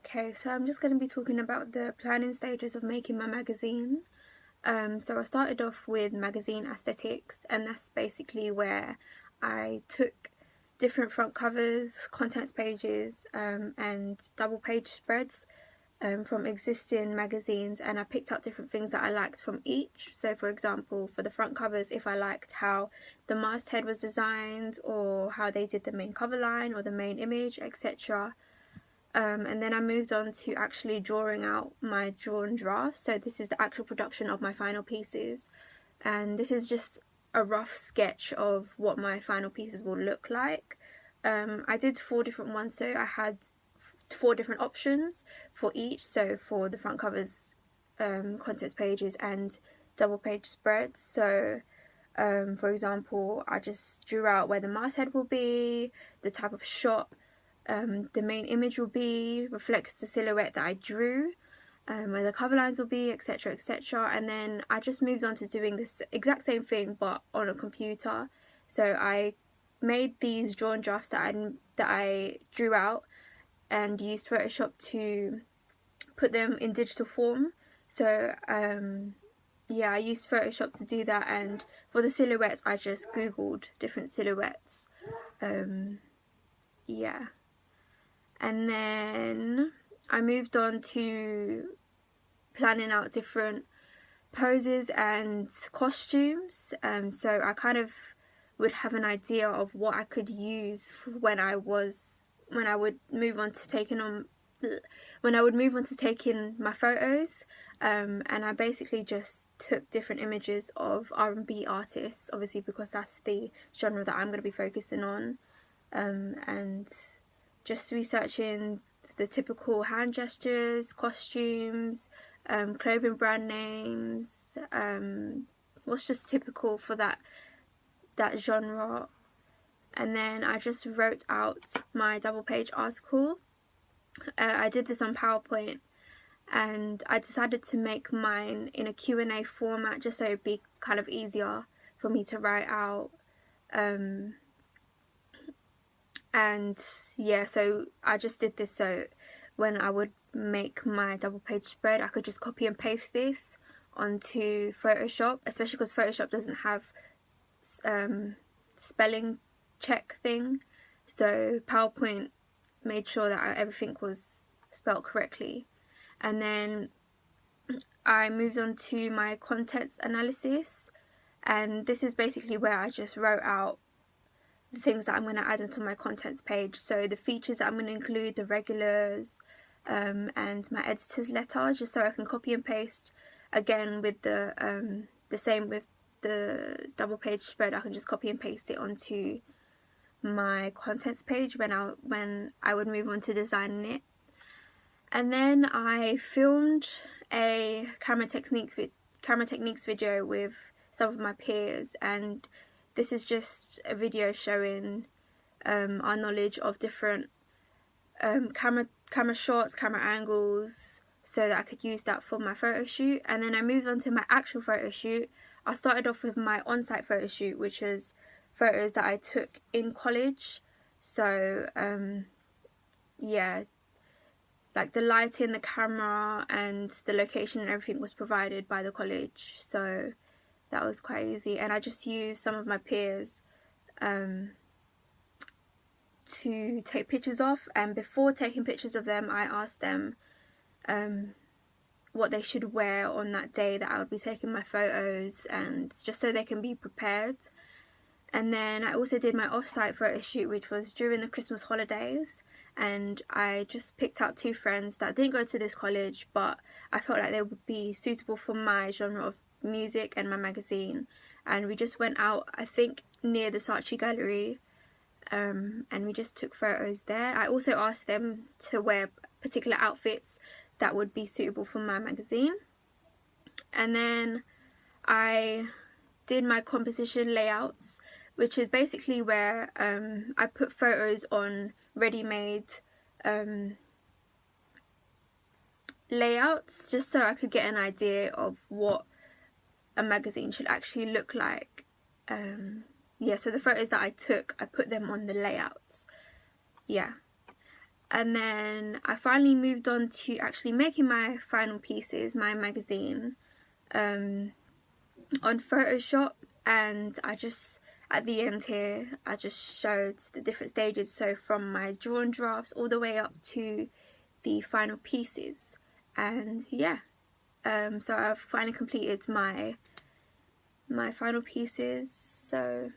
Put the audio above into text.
Okay, so I'm just going to be talking about the planning stages of making my magazine. So I started off with magazine aesthetics, and that's basically where I took different front covers, contents pages, and double page spreads from existing magazines, and I picked out different things that I liked from each. So for example, for the front covers, if I liked how the masthead was designed, or how they did the main cover line or the main image, etc. And then I moved on to actually drawing out my drawn drafts. So this is the actual production of my final pieces, and this is just a rough sketch of what my final pieces will look like. I did 4 different ones, so I had 4 different options for each. So for the front covers, contents pages, and double page spreads. So for example, I just drew out where the masthead will be, the type of shot the main image will be, reflects the silhouette that I drew, where the cover lines will be, etc, etc. And then I just moved on to doing this exact same thing but on a computer. So I made these drawn drafts that I drew out and used Photoshop to put them in digital form. So yeah, I used Photoshop to do that, and for the silhouettes I just googled different silhouettes. Yeah. And then I moved on to planning out different poses and costumes. So I kind of would have an idea of what I could use when I would move on to taking my photos. And I basically just took different images of R&B artists, obviously because that's the genre that I'm going to be focusing on, and just researching the typical hand gestures, costumes, clothing brand names, what's just typical for that genre. And then I just wrote out my double page article. I did this on PowerPoint, and I decided to make mine in a Q&A format just so it'd be kind of easier for me to write out. And yeah, so I just did this so when I would make my double page spread, I could just copy and paste this onto Photoshop, especially because Photoshop doesn't have spelling check thing. So PowerPoint made sure that everything was spelled correctly. And then I moved on to my contents analysis, and this is basically where I just wrote out the things that I'm going to add into my contents page. So the features that I'm going to include, the regulars, and my editor's letter, just so I can copy and paste. Again, with the same with the double page spread, I can just copy and paste it onto my contents page when I would move on to designing it. And then I filmed a camera techniques video with some of my peers, and this is just a video showing our knowledge of different camera shots, camera angles, so that I could use that for my photo shoot. And then I moved on to my actual photo shoot. I started off with my on-site photo shoot, which was photos that I took in college. So yeah, like the lighting, the camera, and the location and everything was provided by the college, so that was quite easy. And I just used some of my peers to take pictures of, and before taking pictures of them I asked them what they should wear on that day that I would be taking my photos, and just so they can be prepared. And then I also did my off-site photo shoot, which was during the Christmas holidays, and I just picked out 2 friends that didn't go to this college, but I felt like they would be suitable for my genre of music and my magazine. And we just went out, I think near the Saatchi Gallery, and we just took photos there. I also asked them to wear particular outfits that would be suitable for my magazine. And then I did my composition layouts, which is basically where I put photos on ready-made layouts, just so I could get an idea of what a magazine should actually look like. Yeah, so the photos that I took, I put them on the layouts. Yeah. And then I finally moved on to actually making my final pieces, my magazine, on Photoshop. And I just, at the end here, I just showed the different stages, so from my drawn drafts all the way up to the final pieces. And yeah, so I've finally completed my final pieces, so